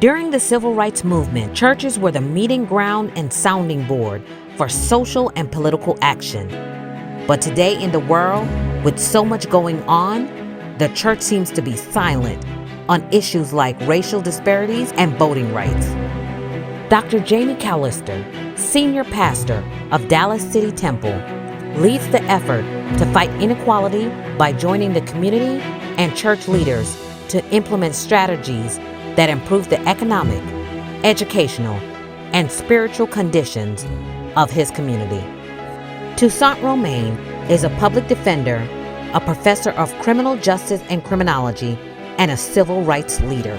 During the civil rights movement, churches were the meeting ground and sounding board for social and political action. But today in the world, with so much going on, the church seems to be silent on issues like racial disparities and voting rights. Dr. Jamie Callister, senior pastor of Dallas City Temple, leads the effort to fight inequality by joining the community and church leaders to implement strategies that improve the economic, educational, and spiritual conditions of his community. Toussaint Romaine is a public defender, a professor of criminal justice and criminology, and a civil rights leader.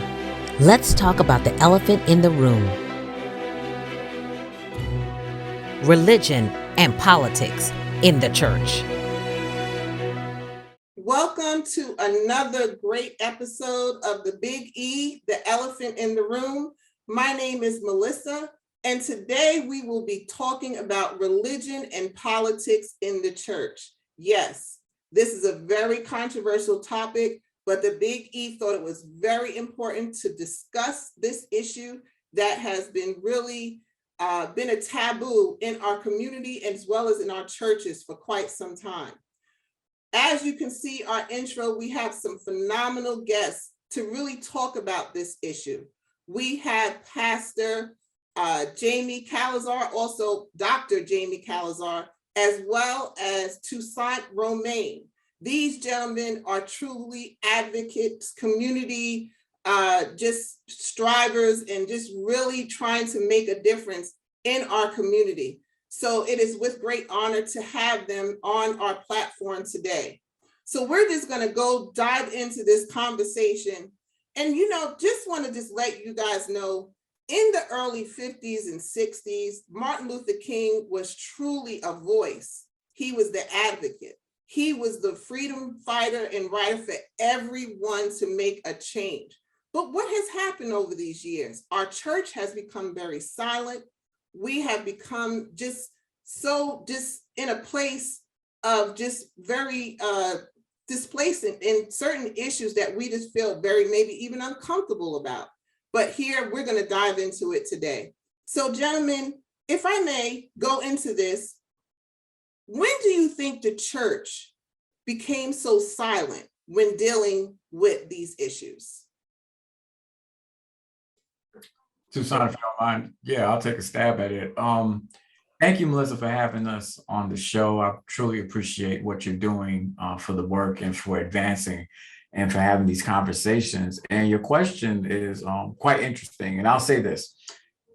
Let's talk about the elephant in the room: religion and politics in the church. Welcome to another great episode of The Big E, the elephant in the room. My name is Melissa, and today we will be talking about religion and politics in the church. Yes, this is a very controversial topic, but the Big E thought it was very important to discuss this issue that has been really been a taboo in our community as well as in our churches for quite some time. As you can see our intro, we have some phenomenal guests to really talk about this issue. We have Pastor Jamie Callister, also Dr. Jamie Callister, as well as Toussaint Romaine. These gentlemen are truly advocates, community just strivers, and just really trying to make a difference in our community. So it is with great honor to have them on our platform today. So we're just going to go dive into this conversation. And, just want to just let you guys know, in the early 50s and 60s, Martin Luther King was truly a voice. He was the advocate. He was the freedom fighter and writer for everyone to make a change. But what has happened over these years? Our church has become very silent. We have become just in a place of just very displacement in certain issues that we just feel very maybe even uncomfortable about. But here we're going to dive into it today. So gentlemen, if I may go into this, when do you think the church became so silent when dealing with these issues? Toussaint, if you don't mind, I'll take a stab at it. Thank you, Melissa, for having us on the show. I truly appreciate what you're doing for the work and for advancing and for having these conversations. And your question is quite interesting. And I'll say this,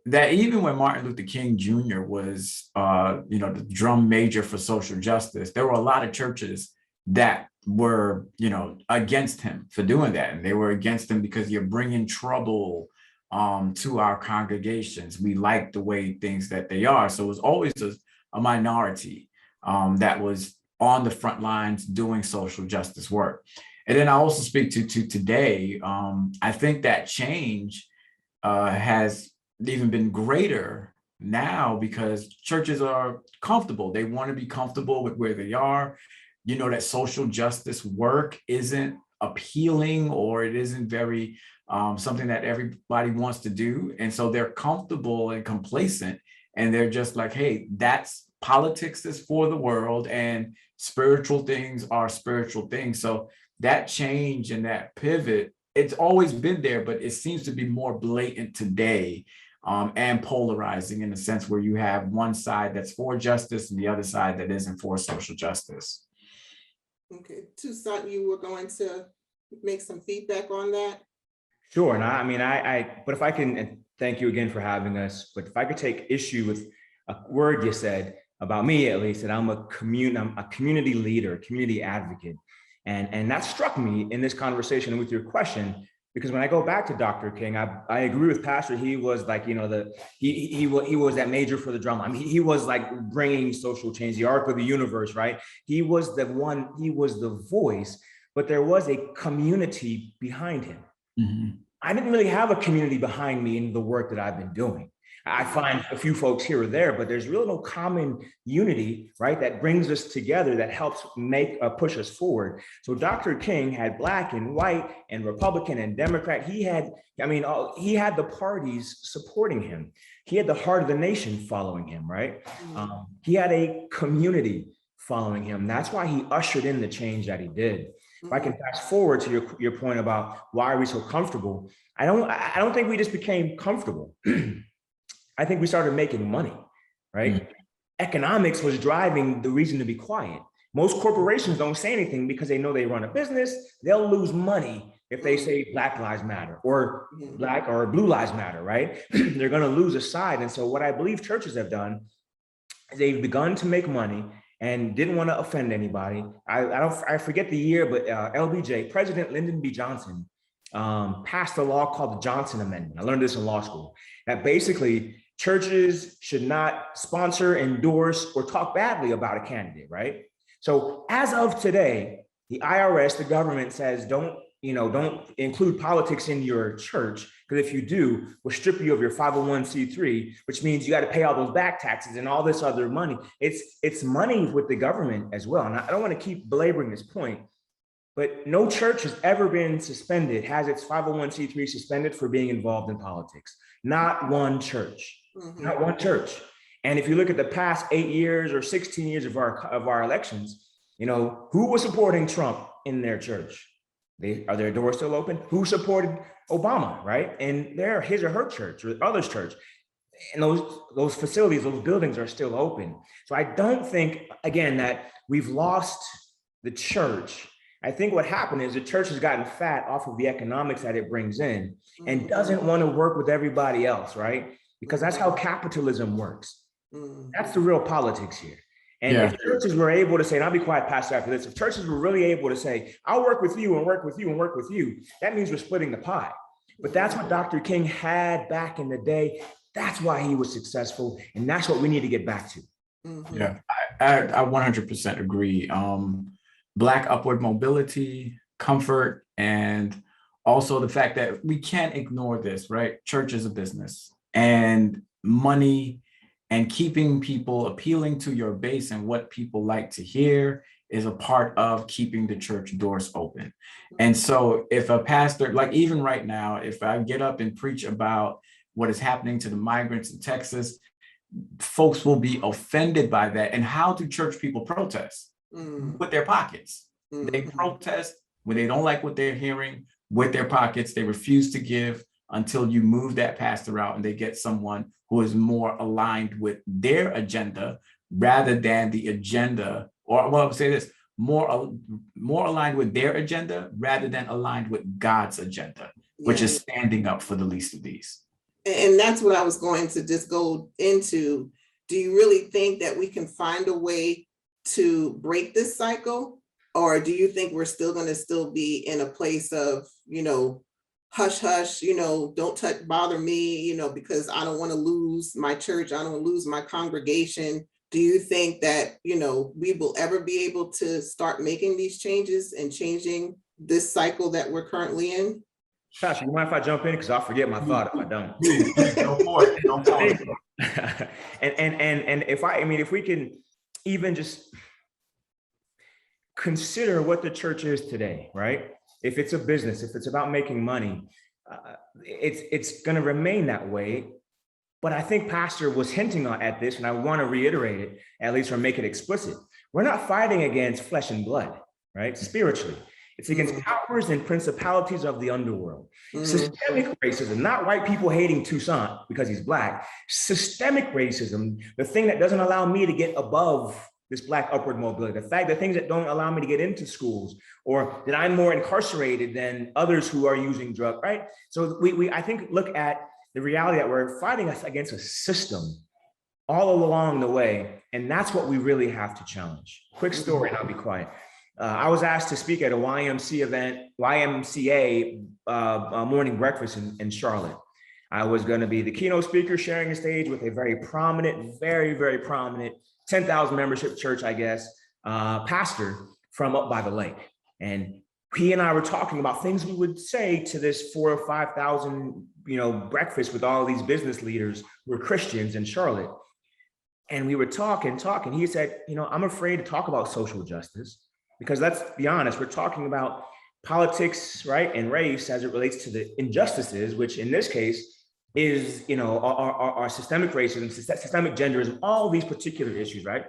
that even when Martin Luther King Jr. was, the drum major for social justice, there were a lot of churches that were, against him for doing that. And they were against him because you're bringing trouble to our congregations. We like the way things that they are. So it was always a minority that was on the front lines doing social justice work. And then I also speak to today. I think that change has even been greater now because churches are comfortable. They want to be comfortable with where they are. That social justice work isn't appealing, or it isn't very something that everybody wants to do. And so they're comfortable and complacent, and they're just like, hey, that's politics is for the world and spiritual things are spiritual things. So that change and that pivot, it's always been there, but it seems to be more blatant today and polarizing in the sense where you have one side that's for justice and the other side that isn't for social justice. Okay, Toussaint, you were going to make some feedback on that? Sure. And but if I can, and thank you again for having us, but if I could take issue with a word you said about me, at least, that I'm a community leader, community advocate. And that struck me in this conversation with your question, because when I go back to Dr. King, I agree with Pastor. He was like, he was that major for the drama. I mean, he was like bringing social change, the arc of the universe, right? He was the voice, but there was a community behind him. Mm-hmm. I didn't really have a community behind me in the work that I've been doing. I find a few folks here or there, but there's really no common unity, right? That brings us together, that helps push us forward. So Dr. King had Black and white and Republican and Democrat. He had the parties supporting him. He had the heart of the nation following him, right? He had a community following him. That's why he ushered in the change that he did. If I can fast forward to your point about why are we so comfortable, I don't think we just became comfortable. I think we started making money, right? Economics was driving the reason to be quiet. Most corporations don't say anything because they know they run a business. They'll lose money if they say Black Lives Matter or Black or Blue Lives Matter, right? They're going to lose a side. And so what I believe churches have done is they've begun to make money and didn't want to offend anybody. I forget the year, but LBJ, President Lyndon B. Johnson, passed a law called the Johnson Amendment. I learned this in law school, that basically churches should not sponsor, endorse, or talk badly about a candidate, right? So as of today, the IRS, the government says, don't include politics in your church, because if you do, we'll strip you of your 501c3, which means you got to pay all those back taxes and all this other money. It's money with the government as well. And I don't want to keep belaboring this point, but no church has ever been suspended, has its 501c3 suspended for being involved in politics. Not one church, not one church. And if you look at the past 8 years or 16 years of our elections, who was supporting Trump in their church? Are their doors still open? Who supported Obama, right? And they're his or her church or others' church. And those facilities, those buildings are still open. So I don't think, again, that we've lost the church. I think what happened is the church has gotten fat off of the economics that it brings in and doesn't want to work with everybody else, right? Because that's how capitalism works. That's the real politics here. And if churches were able to say, and I'll be quiet, Pastor, after this, if churches were really able to say, I'll work with you and work with you and work with you, that means we're splitting the pie. But that's what Dr. King had back in the day. That's why he was successful. And that's what we need to get back to. Yeah, I 100% agree. Black upward mobility, comfort, and also the fact that we can't ignore this, right? Church is a business, and money and keeping people, appealing to your base and what people like to hear is a part of keeping the church doors open. And so if a pastor, like even right now, if I get up and preach about what is happening to the migrants in Texas, folks will be offended by that. And how do church people protest? With their pockets. They protest when they don't like what they're hearing with their pockets. They refuse to give until you move that pastor out and they get someone who is more aligned with their agenda rather than the agenda, or well, I would say this, more aligned with their agenda rather than aligned with God's agenda, which is standing up for the least of these. And that's what I was going to just go into. Do you really think that we can find a way to break this cycle? Or do you think we're still going to be in a place of, hush, hush, don't bother me, because I don't want to lose my church. I don't want to lose my congregation. Do you think that, we will ever be able to start making these changes and changing this cycle that we're currently in? Tasha, you mind if I jump in? Because I'll forget my thought if I don't. Go for it. And if we can even just consider what the church is today, right? If it's a business, if it's about making money, it's going to remain that way. But I think Pastor was hinting at this, and I want to reiterate it, at least, or make it explicit. We're not fighting against flesh and blood, right? Spiritually. It's against powers and principalities of the underworld. Systemic racism, not white people hating Toussaint because he's Black. Systemic racism, the thing that doesn't allow me to get above this Black upward mobility, the things that don't allow me to get into schools, or that I'm more incarcerated than others who are using drugs, right? So I think, look at the reality that we're fighting against a system all along the way, and that's what we really have to challenge. Quick story, and I'll be quiet. I was asked to speak at a YMCA morning breakfast in Charlotte. I was going to be the keynote speaker, sharing a stage with a very prominent, very, very prominent 10,000 membership church, I guess, pastor from up by the lake. And he and I were talking about things we would say to this 4,000 or 5,000, breakfast with all these business leaders who were Christians in Charlotte. And we were talking. He said, I'm afraid to talk about social justice because let's be honest, we're talking about politics, right, and race as it relates to the injustices, which in this case is, our systemic racism, systemic genderism, all these particular issues, right?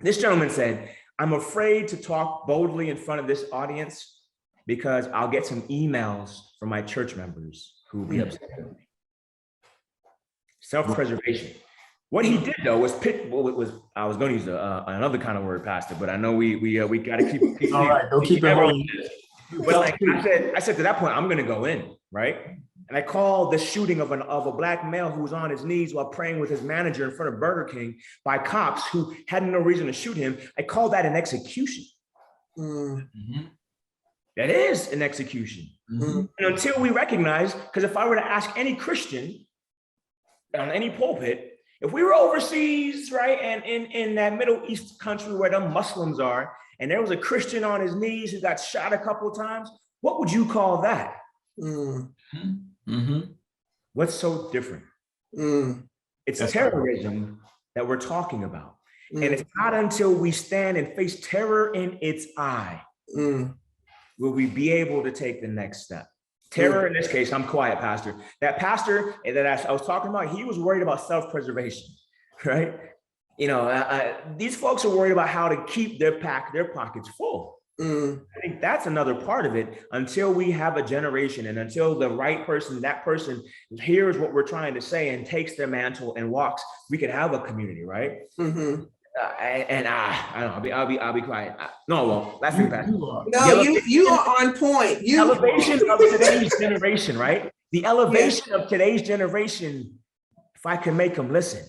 This gentleman said, I'm afraid to talk boldly in front of this audience because I'll get some emails from my church members who will be upset with me. Self-preservation. What he did though was I was going to use another kind of word, Pastor, but I know we got to keep. All right, don't keep it rolling. But like I said to that point, I'm going to go in, right? And I called the shooting of a black male who was on his knees while praying with his manager in front of Burger King by cops who had no reason to shoot him. I called that an execution. Mm-hmm. That is an execution. Mm-hmm. And until we recognize, because if I were to ask any Christian on any pulpit, if we were overseas, right, and in that Middle East country where the Muslims are, and there was a Christian on his knees who got shot a couple of times, what would you call that? Mm-hmm. Mm-hmm. What's so different? It's That's terrorism that we're talking about. And it's not until we stand and face terror in its eye will we be able to take the next step. Terror, in this case, I'm quiet, Pastor. That pastor that I was talking about, he was worried about self-preservation, right? These folks are worried about how to keep their pockets full. I think that's another part of it. Until we have a generation and until the right person, that person hears what we're trying to say and takes their mantle and walks, we can have a community, right? Mm-hmm. I don't know. I'll be quiet. No, I won't. Last thing, Pastor. No, you are on point. Elevation of today's generation, right? The elevation of today's generation. If I can make them listen,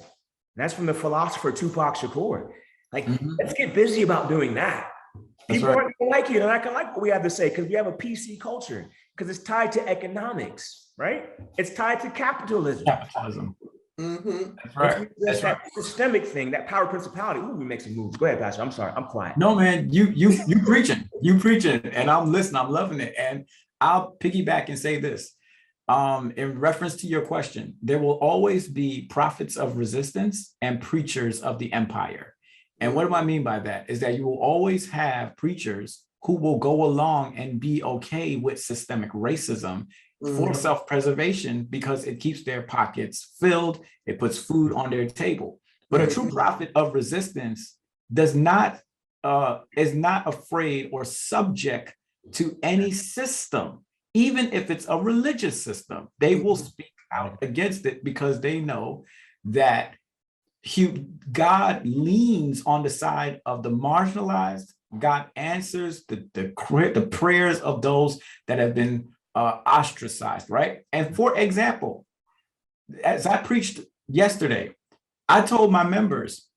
that's from the philosopher Tupac Shakur. Like, let's get busy about doing that. People aren't gonna like you. They're not gonna like what we have to say because we have a PC culture. Because it's tied to economics, right? It's tied to capitalism. Mm-hmm. That's right. That's that systemic thing, that power principality. Ooh, we make some moves. Go ahead, Pastor. I'm sorry. I'm quiet. No, man, you preaching, and I'm listening. I'm loving it. And I'll piggyback and say this. In reference to your question, there will always be prophets of resistance and preachers of the empire. And what do I mean by that? Is that you will always have preachers who will go along and be okay with systemic racism for self-preservation because it keeps their pockets filled, it puts food on their table. But a true prophet of resistance is not afraid or subject to any system, even if it's a religious system. They will speak out against it because they know that God leans on the side of the marginalized. God answers the prayers of those that have been ostracized, right? And for example, as I preached yesterday, I told my members,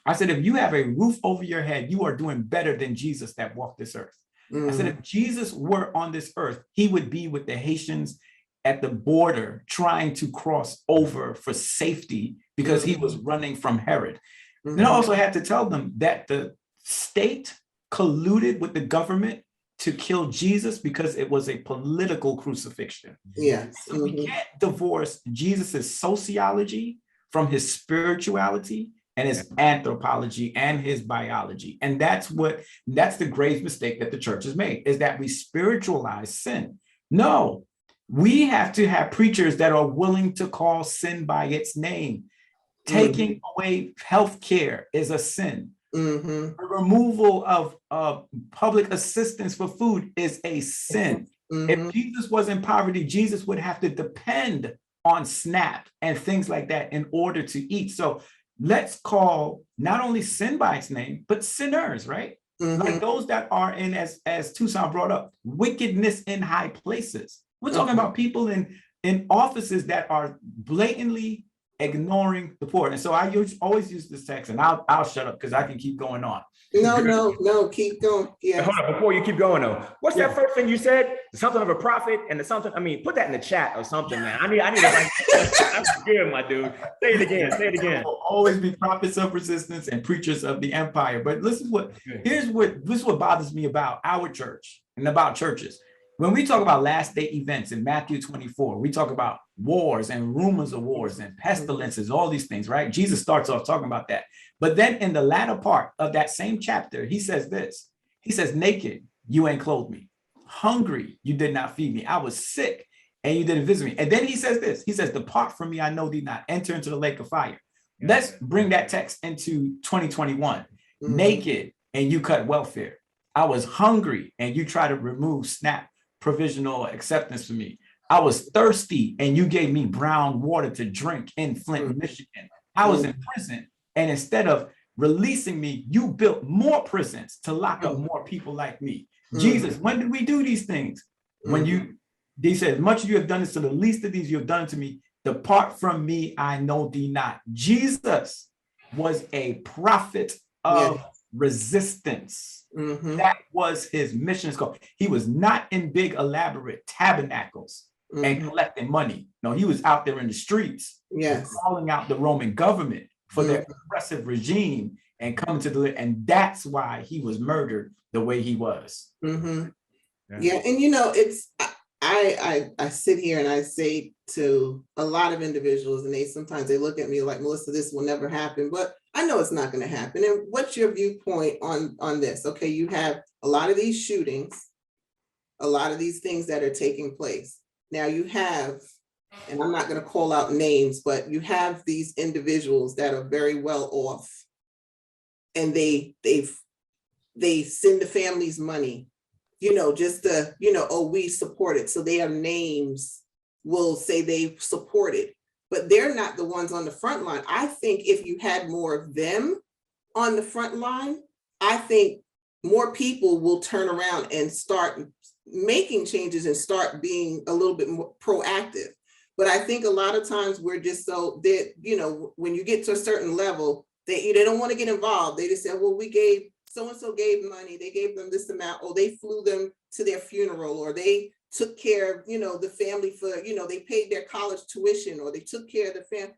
I said, if you have a roof over your head, you are doing better than Jesus that walked this earth. I said, if Jesus were on this earth, he would be with the Haitians at the border trying to cross over for safety because he was running from Herod. And I also had to tell them that the state colluded with the government to kill Jesus because it was a political crucifixion. Yes. So we can't divorce Jesus's sociology from his spirituality and his anthropology and his biology. And that's the grave mistake that the church has made, is that we spiritualize sin. No, we have to have preachers that are willing to call sin by its name. Taking away healthcare is a sin. The removal of public assistance for food is a sin. If Jesus was in poverty, Jesus would have to depend on SNAP and things like that in order to eat. So let's call not only sin by its name, but sinners, right? Like those that are in, as Tucson brought up, wickedness in high places. We're talking about people in offices that are blatantly ignoring the poor. And so I always use this text, and I'll shut up because I can keep going on. No, keep going. Yeah. Hold on, before you keep going though, what's that first thing you said? Something of a prophet and something. I mean, put that in the chat or something, man. I need to like. That's good, my dude. Say it again. Say it again. There will always be prophets of resistance and preachers of the empire. But this is what bothers me about our church. and about churches. When we talk about last day events in Matthew 24, we talk about wars and rumors of wars and pestilences, all these things, right? Jesus starts off talking about that. But then in the latter part of that same chapter, he says this. He says, naked, you ain't clothed me. Hungry, you did not feed me. I was sick and you didn't visit me. And then he says this. He says, depart from me, I know thee not. Enter into the lake of fire. Let's bring that text into 2021. Naked and you cut welfare. I was hungry and you try to remove SNAP provisional acceptance for me. I was thirsty and you gave me brown water to drink in Flint, Michigan. I was in prison and instead of releasing me, you built more prisons to lock up more people like me. Jesus, when did we do these things? When he said, much you have done this to the least of these, you have done it to me. Depart from me, I know thee not. Jesus was a prophet of resistance. That was his mission. He was not in big, elaborate tabernacles and collecting money. No, he was out there in the streets, calling out the Roman government for their oppressive regime and coming to the, and that's why he was murdered the way he was. And you know, it's I sit here and I say to a lot of individuals, and sometimes they look at me like, Melissa, this will never happen, but I know it's not going to happen. And what's your viewpoint on this? Okay, you have a lot of these shootings, a lot of these things that are taking place. Now you have, and I'm not going to call out names, but you have these individuals that are very well off, and they send the families money, you know, just to, you know, oh, we support it. So their names will say they support it, but they're not the ones on the front line. I think if you had more of them on the front line, I think more people will turn around and start making changes and start being a little bit more proactive. But I think a lot of times we're just so that, you know, when you get to a certain level, they don't want to get involved. They just say, well, we gave, so-and-so gave money, they gave them this amount, or they flew them to their funeral, or they took care of, you know, the family for, you know, they paid their college tuition, or they took care of the family.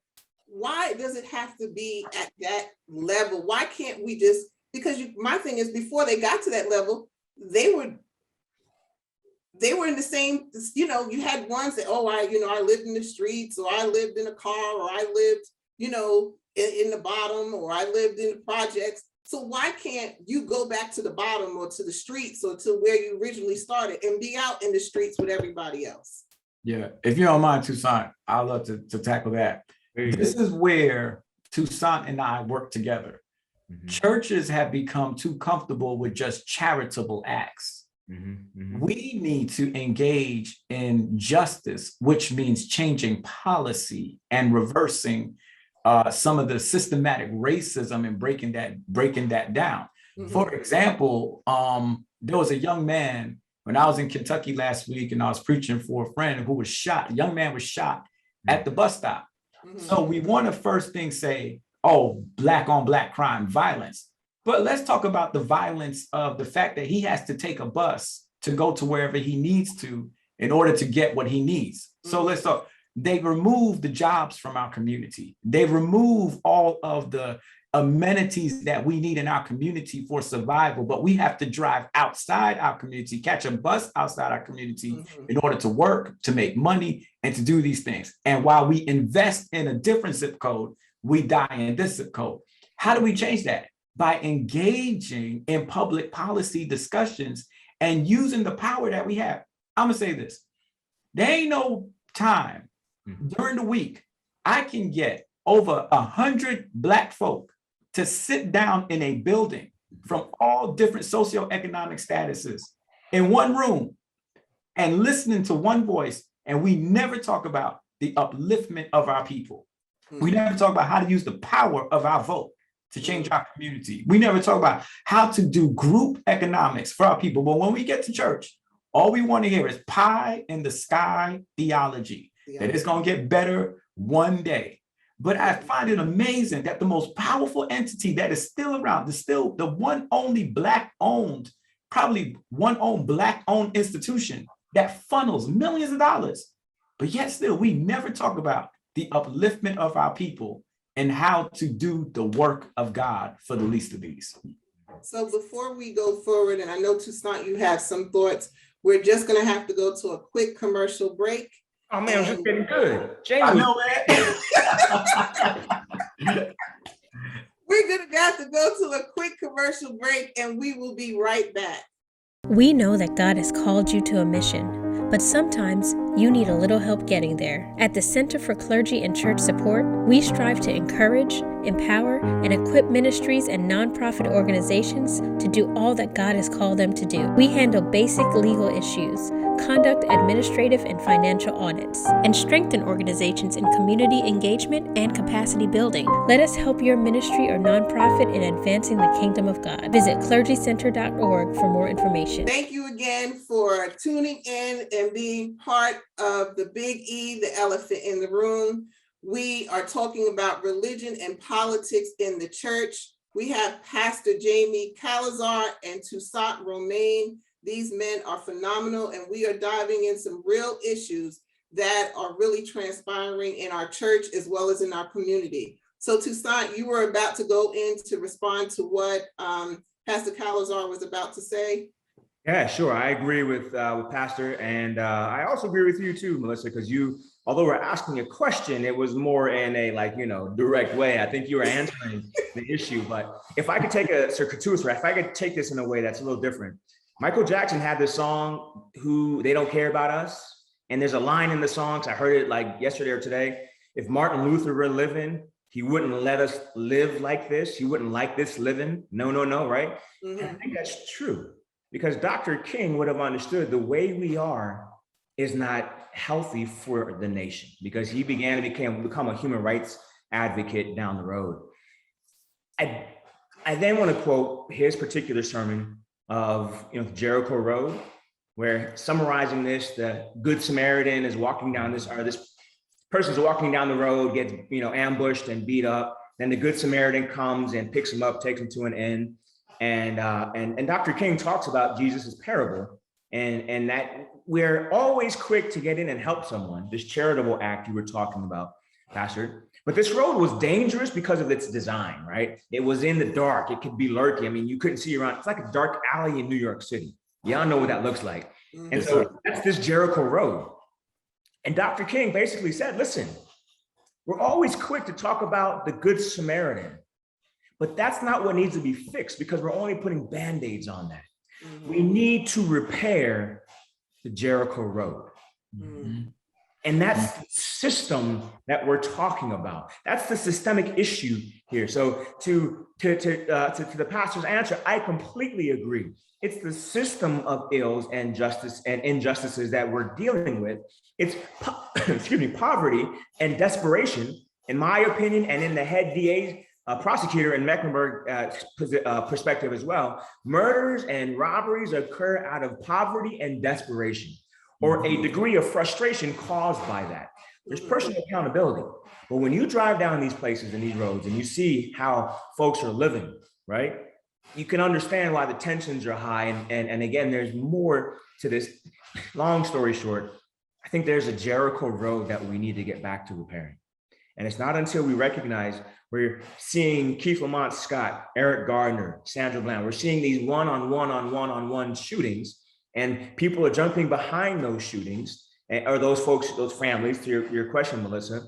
Why does it have to be at that level? Why can't we just, because my thing is, before they got to that level, they were in the same, you know, you had ones that, oh, I lived in the streets, or I lived in a car, or I lived, you know, in the bottom, or I lived in the projects. So why can't you go back to the bottom or to the streets or to where you originally started and be out in the streets with everybody else? Yeah, if you don't mind, Toussaint, I'd love to tackle that. This is where Toussaint and I work together. Churches have become too comfortable with just charitable acts. We need to engage in justice, which means changing policy and reversing some of the systematic racism and breaking that down. For example, there was a young man when I was in Kentucky last week and I was preaching for a friend who was shot. A young man was shot at the bus stop. So we want to first thing say, oh, black on black crime, violence. But let's talk about the violence of the fact that he has to take a bus to go to wherever he needs to in order to get what he needs. So let's talk. They remove the jobs from our community. They remove all of the amenities that we need in our community for survival, but we have to drive outside our community, catch a bus outside our community in order to work, to make money, and to do these things. And while we invest in a different zip code, we die in this zip code. How do we change that? By engaging in public policy discussions and using the power that we have. I'm gonna say this. There ain't no time during the week I can get over 100 Black folk to sit down in a building from all different socioeconomic statuses in one room and listening to one voice, and we never talk about the upliftment of our people. We never talk about how to use the power of our vote to change our community. We never talk about how to do group economics for our people. But when we get to church, all we want to hear is pie in the sky theology, that it's going to get better one day. But I find it amazing that the most powerful entity that is still around, is still the one only Black-owned, probably one Black-owned institution that funnels millions of dollars. But yet still, we never talk about the upliftment of our people and how to do the work of God for the least of these. So before we go forward, and I know Toussaint, you have some thoughts, we're just gonna have to go to a quick commercial break. Oh man, I'm just getting good. Jamie I was know, man. We're gonna have to go to a quick commercial break and we will be right back. We know that God has called you to a mission, but sometimes you need a little help getting there. At the Center for Clergy and Church Support, we strive to encourage, empower, and equip ministries and nonprofit organizations to do all that God has called them to do. We handle basic legal issues, conduct administrative and financial audits, and strengthen organizations in community engagement and capacity building. Let us help your ministry or nonprofit in advancing the kingdom of God. Visit clergycenter.org for more information. Thank you again for tuning in and being part of the Big E, the elephant in the room. We are talking about religion and politics in the church. We have Pastor Jamie Calazar and Toussaint Romaine. These men are phenomenal, and we are diving in some real issues that are really transpiring in our church as well as in our community. So Toussaint, you were about to go in to respond to what Pastor Calazar was about to say. Yeah, sure. I agree with Pastor, and I also agree with you too, Melissa, because although we're asking a question, it was more in a direct way. I think you were answering the issue, but if I could take if I could take this in a way that's a little different. Michael Jackson had this song, "Who They Don't Care About Us," and there's a line in the songs. I heard it like yesterday or today. If Martin Luther were living, he wouldn't let us live like this. He wouldn't like this living. No, right? Mm-hmm. I think that's true. Because Dr. King would have understood the way we are is not healthy for the nation, because he began to become a human rights advocate down the road. I then want to quote his particular sermon of Jericho Road, where summarizing this, the Good Samaritan is walking down this person's walking down the road, gets ambushed and beat up. Then the Good Samaritan comes and picks him up, takes him to an inn. And Dr. King talks about Jesus's parable, and that we're always quick to get in and help someone, this charitable act you were talking about, Pastor. But this road was dangerous because of its design, right? It was in the dark. It could be lurky. I mean, you couldn't see around. It's like a dark alley in New York City. Y'all know what that looks like. Mm-hmm. And so that's this Jericho Road. And Dr. King basically said, listen, we're always quick to talk about the Good Samaritan, but that's not what needs to be fixed, because we're only putting Band-Aids on that. Mm-hmm. We need to repair the Jericho Road. Mm-hmm. And that's the system that we're talking about. That's the systemic issue here. So to the pastor's answer, I completely agree. It's the system of ills and injustices that we're dealing with. It's poverty and desperation, in my opinion, and in the head DA's prosecutor in Mecklenburg perspective as well. Murders and robberies occur out of poverty and desperation, or a degree of frustration caused by that. There's personal accountability. But when you drive down these places and these roads and you see how folks are living, right, you can understand why the tensions are high. And again, there's more to this. Long story short, I think there's a Jericho Road that we need to get back to repairing. And it's not until we recognize we're seeing Keith Lamont Scott, Eric Gardner, Sandra Bland, we're seeing these one-on-one shootings, and people are jumping behind those shootings, or those folks, those families, to your question, Melissa.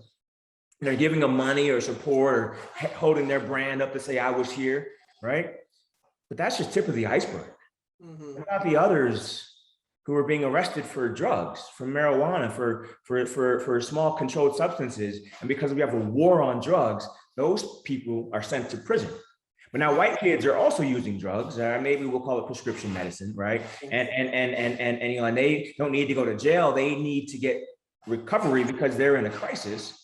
They're giving them money or support or holding their brand up to say, I was here, right? But that's just tip of the iceberg. Mm-hmm. What about the others who are being arrested for drugs, for marijuana, for small controlled substances? And because we have a war on drugs, those people are sent to prison. But now white kids are also using drugs, maybe we'll call it prescription medicine, right? And they don't need to go to jail. They need to get recovery because they're in a crisis.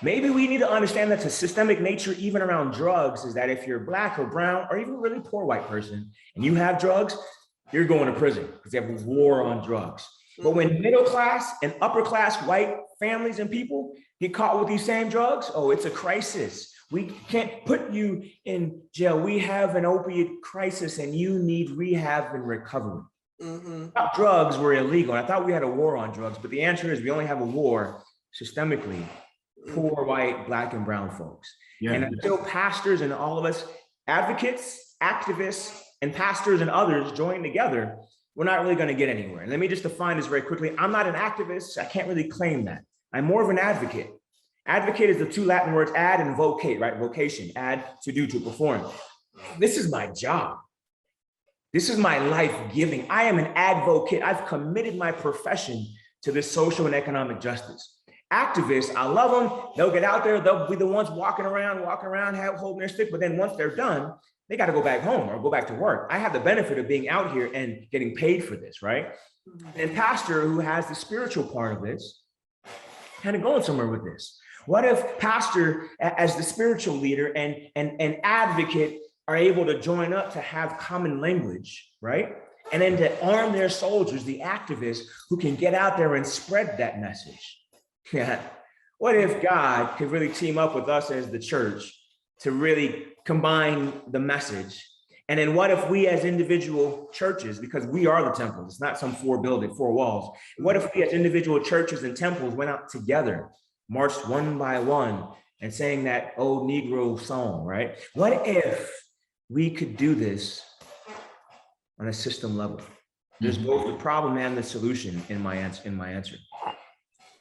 Maybe we need to understand that the systemic nature, even around drugs, is that if you're Black or brown or even a really poor white person and you have drugs, you're going to prison because they have a war on drugs. But when middle class and upper class white families and people get caught with these same drugs, oh, it's a crisis. We can't put you in jail. We have an opiate crisis and you need rehab and recovery. Mm-hmm. I thought drugs were illegal. And I thought we had a war on drugs, but the answer is we only have a war systemically, poor white, Black and brown folks. Yeah. And until pastors and all of us advocates activists and pastors and others join together, we're not really going to get anywhere. And let me just define this very quickly. I'm not an activist. I can't really claim that. I'm more of an advocate. Advocate is the two Latin words ad and vocate, right? Vocation, ad, to do, to perform. This is my job. This is my life giving. I am an advocate. I've committed my profession to this social and economic justice. Activists, I love them. They'll get out there. They'll be the ones walking around, holding their stick. But then once they're done, they got to go back home or go back to work. I have the benefit of being out here and getting paid for this, right? And pastor, who has the spiritual part of this, kind of going somewhere with this. What if pastor, as the spiritual leader and advocate, are able to join up to have common language, right? And then to arm their soldiers, the activists who can get out there and spread that message. Yeah. What if God could really team up with us as the church to really combine the message? And then what if we as individual churches, because we are the temple, it's not some four walls. What if we as individual churches and temples went out together, marched one by one and sang that old Negro song, right? What if we could do this on a system level? There's both the problem and the solution in my answer.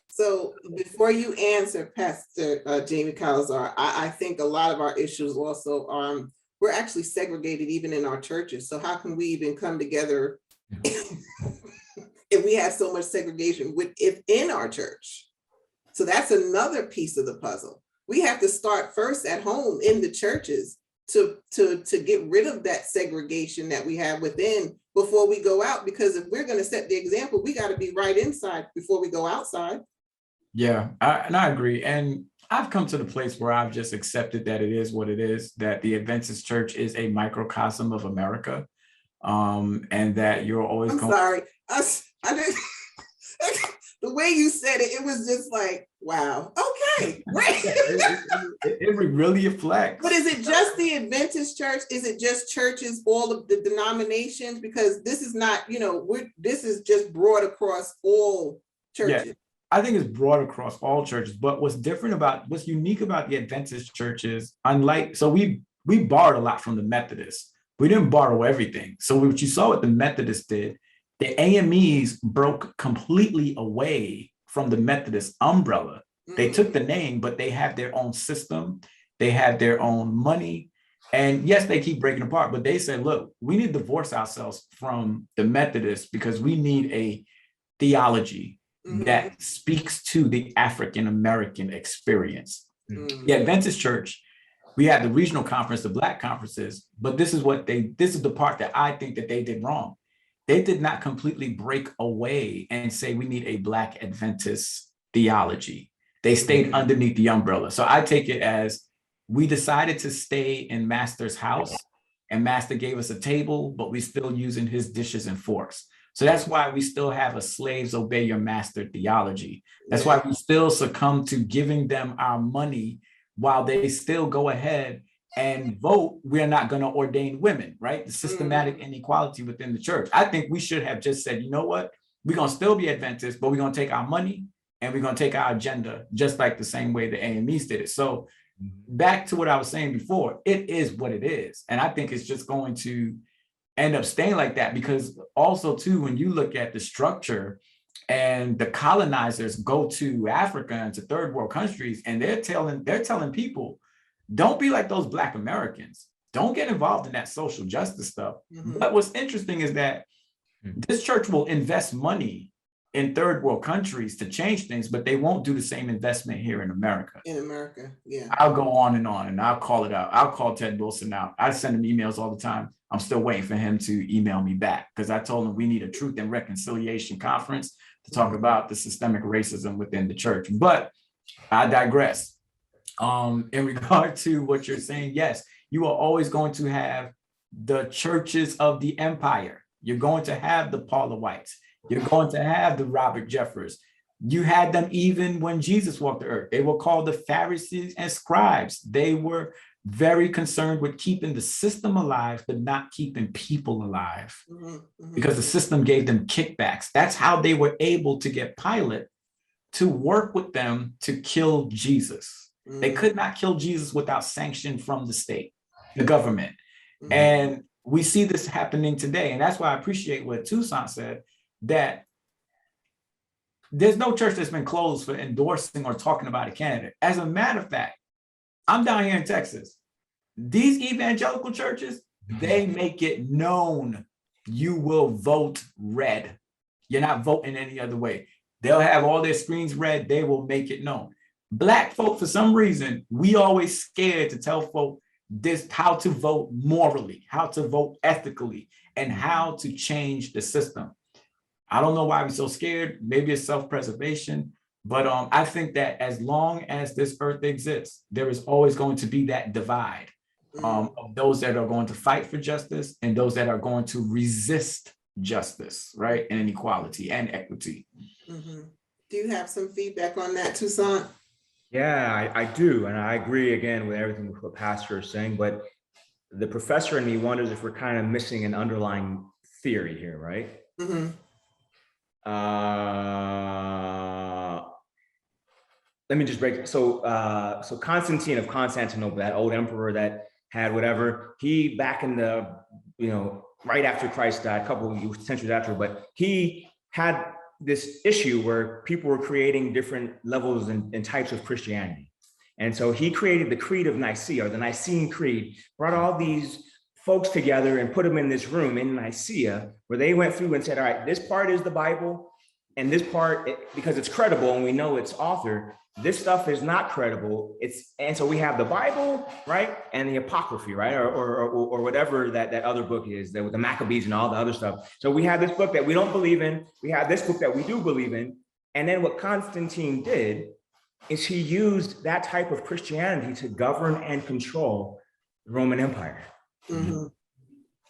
So before you answer, Pastor Jamie Calazar, I think a lot of our issues also are, we're actually segregated even in our churches. So how can we even come together if we have so much segregation within our church? So that's another piece of the puzzle. We have to start first at home in the churches to get rid of that segregation that we have within before we go out. Because if we're going to set the example, we got to be right inside before we go outside. Yeah, I agree. And I've come to the place where I've just accepted that it is what it is, that the Adventist Church is a microcosm of America, and that you're always I'm sorry. I didn't, the way you said it, it was just like, wow, okay, great. It really reflects. But is it just the Adventist Church? Is it just churches, all of the denominations? Because this is not, this is just broad across all churches. Yeah. I think it's broad across all churches, but what's unique about the Adventist churches, we borrowed a lot from the Methodists. We didn't borrow everything. So what you saw what the Methodists did, the AMEs broke completely away from the Methodist umbrella. They took the name, but they have their own system. They have their own money. And yes, they keep breaking apart, but they said, look, we need to divorce ourselves from the Methodists because we need a theology that speaks to the African-American experience. The Adventist Church, we had the regional conference, the Black conferences, but this is the part that I think that they did wrong. They did not completely break away and say we need a Black Adventist theology. They stayed underneath the umbrella. So I take it as we decided to stay in Master's house and Master gave us a table, but we still using his dishes and forks. So that's why we still have a slaves obey your master theology. That's why we still succumb to giving them our money while they still go ahead and vote. We're not going to ordain women, right? The systematic inequality within the church. I think we should have just said, you know what? We're going to still be Adventists, but we're going to take our money and we're going to take our agenda, just like the same way the AMEs did it. So back to what I was saying before, it is what it is. And I think it's just going to end up staying like that, because also too, when you look at the structure and the colonizers go to Africa and to third world countries, and they're telling people, don't be like those Black Americans. Don't get involved in that social justice stuff. But what's interesting is that this church will invest money in third world countries to change things, but they won't do the same investment here in America. In America, yeah. I'll go on and I'll call it out. I'll call Ted Wilson out. I send him emails all the time. I'm still waiting for him to email me back because I told him we need a truth and reconciliation conference to talk about the systemic racism within the church. But I digress. In regard to what you're saying, yes, you are always going to have the churches of the empire. You're going to have the Paula Whites. You're going to have the Robert Jeffers. You had them even when Jesus walked the earth. They were called the Pharisees and scribes. They were very concerned with keeping the system alive, but not keeping people alive, because the system gave them kickbacks. That's how they were able to get Pilate to work with them to kill Jesus. They could not kill Jesus without sanction from the state, the government. Mhm. And we see this happening today. And that's why I appreciate what Toussaint said, that there's no church that's been closed for endorsing or talking about a candidate. As a matter of fact, I'm down here in Texas. These evangelical churches, they make it known you will vote red. You're not voting any other way. They'll have all their screens red. They will make it known. Black folk, for some reason, we always scared to tell folk this, how to vote morally, how to vote ethically, and how to change the system. I don't know why we're so scared. Maybe it's self-preservation. But I think that as long as this earth exists, there is always going to be that divide of those that are going to fight for justice and those that are going to resist justice, right? And equality and equity. Mm-hmm. Do you have some feedback on that, Toussaint? Yeah, I do. And I agree again with everything what Pastor is saying, but the professor in me wonders if we're kind of missing an underlying theory here, right? Mm-hmm. Let me just break it. So Constantine of Constantinople, that old emperor that had whatever, he back in the, right after Christ died, a couple of centuries after, but he had this issue where people were creating different levels and types of Christianity. And so he created the Creed of Nicaea, or the Nicene Creed, brought all these folks together and put them in this room in Nicaea, where they went through and said, all right, this part is the Bible, and this part, because it's credible and we know its author, this stuff is not credible. And so we have the Bible, right, and the Apocryphy, right, or whatever that other book is, with the Maccabees and all the other stuff. So we have this book that we don't believe in. We have this book that we do believe in. And then what Constantine did is he used that type of Christianity to govern and control the Roman Empire. Mm-hmm.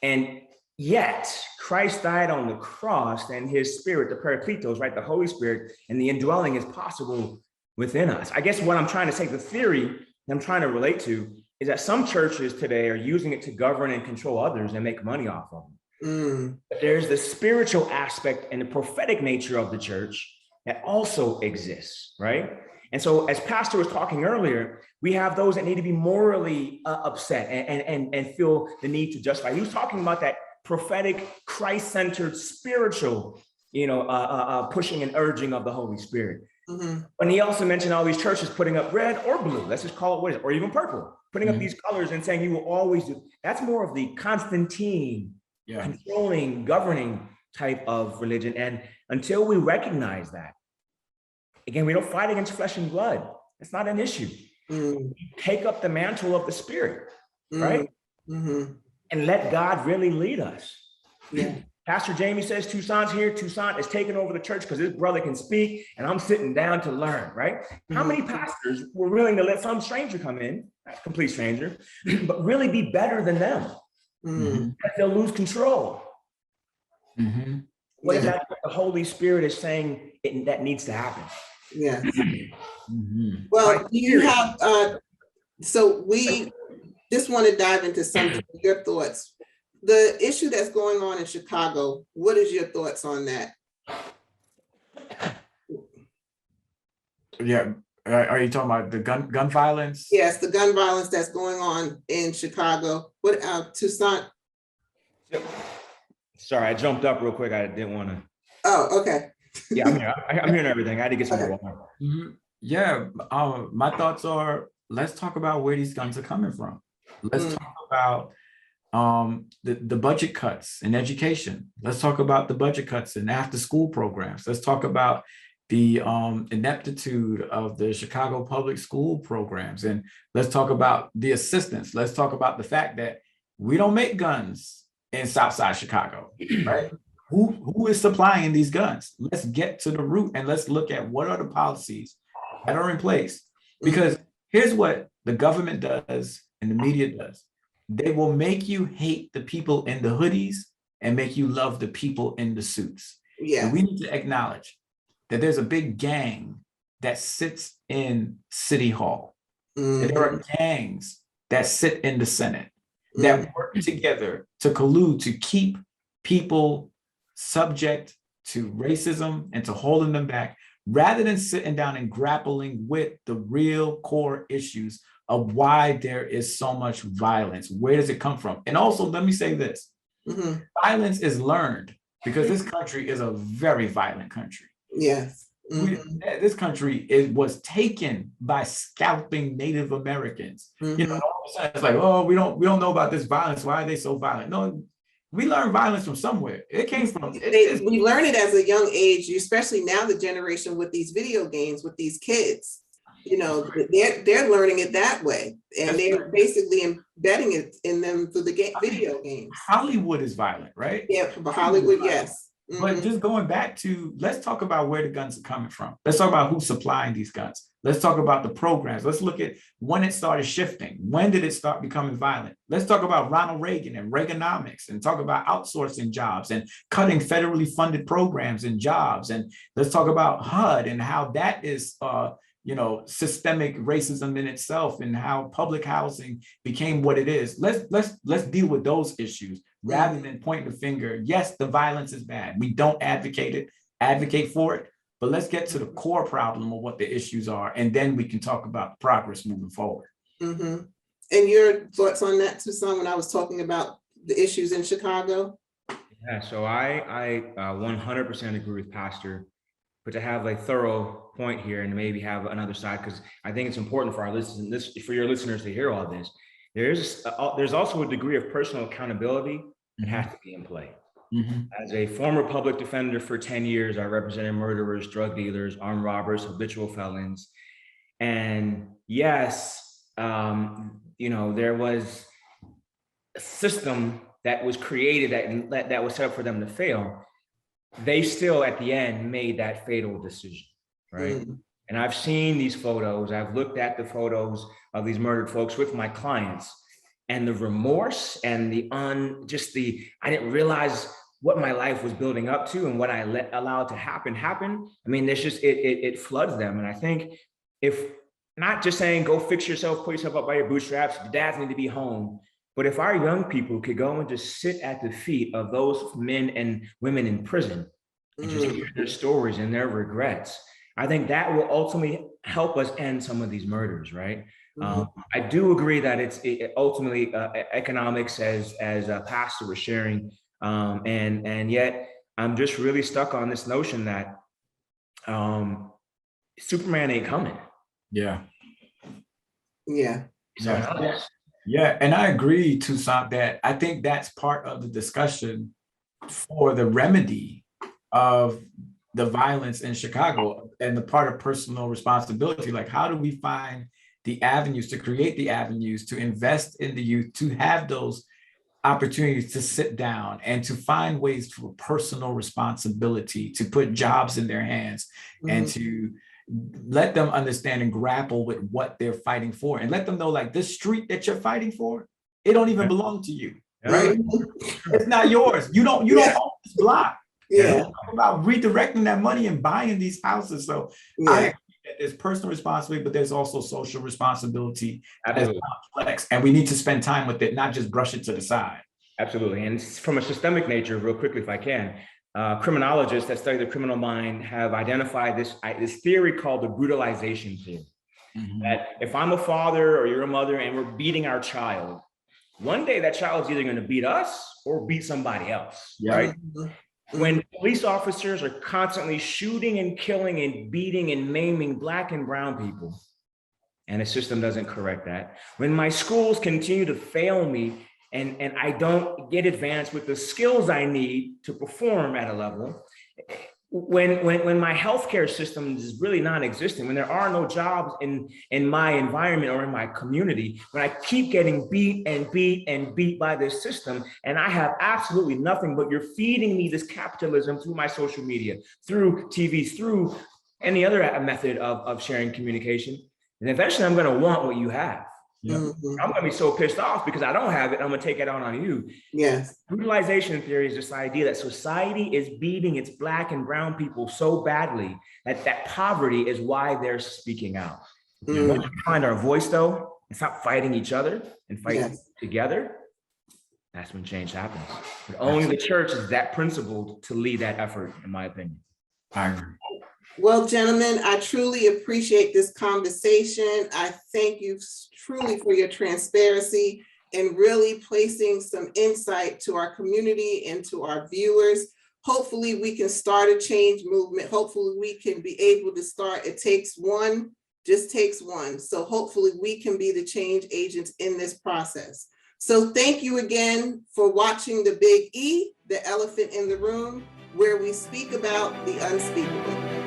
And yet Christ died on the cross, and his spirit, the Parakletos, right, the Holy Spirit, and the indwelling is possible within us. I guess what I'm trying to say, the theory I'm trying to relate to, is that some churches today are using it to govern and control others and make money off of them. But there's the spiritual aspect and the prophetic nature of the church that also exists, right? And so as Pastor was talking earlier, we have those that need to be morally upset and feel the need to justify. He was talking about that prophetic, Christ-centered, spiritual, pushing and urging of the Holy Spirit. Mm-hmm. And he also mentioned all these churches putting up red or blue, let's just call it what it is, or even purple, putting up these colors and saying you will always do. That's more of the Constantine, controlling, governing type of religion. And until we recognize that, again, we don't fight against flesh and blood. It's not an issue. We take up the mantle of the Spirit, right? Mm-hmm. And let God really lead us. Yeah. Pastor Jamie says Toussaint's here. Toussaint is taking over the church because his brother can speak, and I'm sitting down to learn, right? How many pastors were willing to let some stranger come in, a complete stranger, but really be better than them? They'll lose control. What is that the Holy Spirit is saying that needs to happen? Yeah. Well, do you have, so we just want to dive into some of your thoughts. The issue that's going on in Chicago, what is your thoughts on that? Yeah, are you talking about the gun violence? Yes, the gun violence that's going on in Chicago. What, Toussaint? Sorry, I jumped up real quick. I didn't want to. Oh, okay. Yeah, I'm here. I'm hearing everything. I had to get some more water. Yeah, my thoughts are, let's talk about where these guns are coming from. Let's talk about the budget cuts in education. Let's talk about the budget cuts in after school programs. Let's talk about the ineptitude of the Chicago public school programs. And let's talk about the assistance. Let's talk about the fact that we don't make guns in Southside Chicago, right? Who is supplying these guns? Let's get to the root and let's look at what are the policies that are in place. Because here's what the government does and the media does. They will make you hate the people in the hoodies and make you love the people in the suits. Yeah. And we need to acknowledge that there's a big gang that sits in City Hall. That there are gangs that sit in the Senate that work together to collude to keep people subject to racism and to holding them back, rather than sitting down and grappling with the real core issues of why there is so much violence. Where does it come from? And also, let me say this. Violence is learned because this country is a very violent country. Yes. This country was taken by scalping Native Americans. You know, all of a sudden it's like, oh, we don't know about this violence. Why are they so violent? No, we learned violence from somewhere. It came from. We learn it as a young age, especially now the generation with these video games with these kids. You know, they're learning it that way, and they're basically embedding it in them through the video games. Hollywood is violent, right? Yeah, Hollywood, yes. But just going back to, let's talk about where the guns are coming from. Let's talk about who's supplying these guns. Let's talk about the programs. Let's look at when it started shifting. When did it start becoming violent? Let's talk about Ronald Reagan and Reaganomics, and talk about outsourcing jobs and cutting federally funded programs and jobs. And let's talk about HUD and how that is you know, systemic racism in itself, and how public housing became what it is. Let's deal with those issues rather than pointing the finger. Yes, the violence is bad. We don't advocate for it, but let's get to the core problem of what the issues are, and then we can talk about progress moving forward. And your thoughts on that, Toussaint, when I was talking about the issues in Chicago? Yeah, so I 100% agree with Pastor. But to have a thorough point here and maybe have another side, because I think it's important for our listeners, for your listeners to hear all this. There's also a degree of personal accountability that has to be in play. As a former public defender for 10 years, I represented murderers, drug dealers, armed robbers, habitual felons. And yes, you know, there was a system that was created that was set up for them to fail. They still at the end made that fatal decision, right? And I've seen these photos, I've looked at the photos of these murdered folks with my clients, and the remorse and I didn't realize what my life was building up to and what I allowed to happen. I mean, there's just, it floods them. And I think if not just saying, go fix yourself, pull yourself up by your bootstraps, the dads need to be home. But if our young people could go and just sit at the feet of those men and women in prison and just hear their stories and their regrets, I think that will ultimately help us end some of these murders, right? I do agree that it's ultimately economics, as Pastor was sharing, and yet I'm just really stuck on this notion that Superman ain't coming. Yeah. Yeah, and I agree, Toussaint, that I think that's part of the discussion for the remedy of the violence in Chicago, and the part of personal responsibility. Like, how do we find the avenues, to create the avenues, to invest in the youth, to have those opportunities to sit down and to find ways for personal responsibility, to put jobs in their hands, and to let them understand and grapple with what they're fighting for, and let them know, like, this street that you're fighting for, it don't even belong to you, right? It's not yours. You don't own this block. Talk about redirecting that money and buying these houses. So I agree that there's personal responsibility, but there's also social responsibility. That's complex, and we need to spend time with it, not just brush it to the side. Absolutely. And from a systemic nature, real quickly, if I can, criminologists that study the criminal mind have identified this theory called the brutalization theory. That if I'm a father or you're a mother and we're beating our child, one day that child's either going to beat us or beat somebody else, right? When police officers are constantly shooting and killing and beating and maiming Black and brown people, and the system doesn't correct that. When my schools continue to fail me and I don't get advanced with the skills I need to perform at a level, when my healthcare system is really non-existent, when there are no jobs in my environment or in my community, when I keep getting beat and beat and beat by this system, and I have absolutely nothing, but you're feeding me this capitalism through my social media, through TV, through any other method of sharing communication, and eventually I'm going to want what you have. I'm going to be so pissed off because I don't have it. I'm going to take it out on you. Brutalization theory is this idea that society is beating its Black and brown people so badly that poverty is why they're speaking out. Once we find our voice, though, and stop fighting each other and fight together, that's when change happens. But only the church is that principled to lead that effort, in my opinion. I agree. Well, gentlemen, I truly appreciate this conversation. I thank you truly for your transparency and really placing some insight to our community and to our viewers. Hopefully we can start a change movement. Hopefully we can be able to start. It takes one, just takes one. So hopefully we can be the change agents in this process. So thank you again for watching The Big E, the elephant in the room, where we speak about the unspeakable.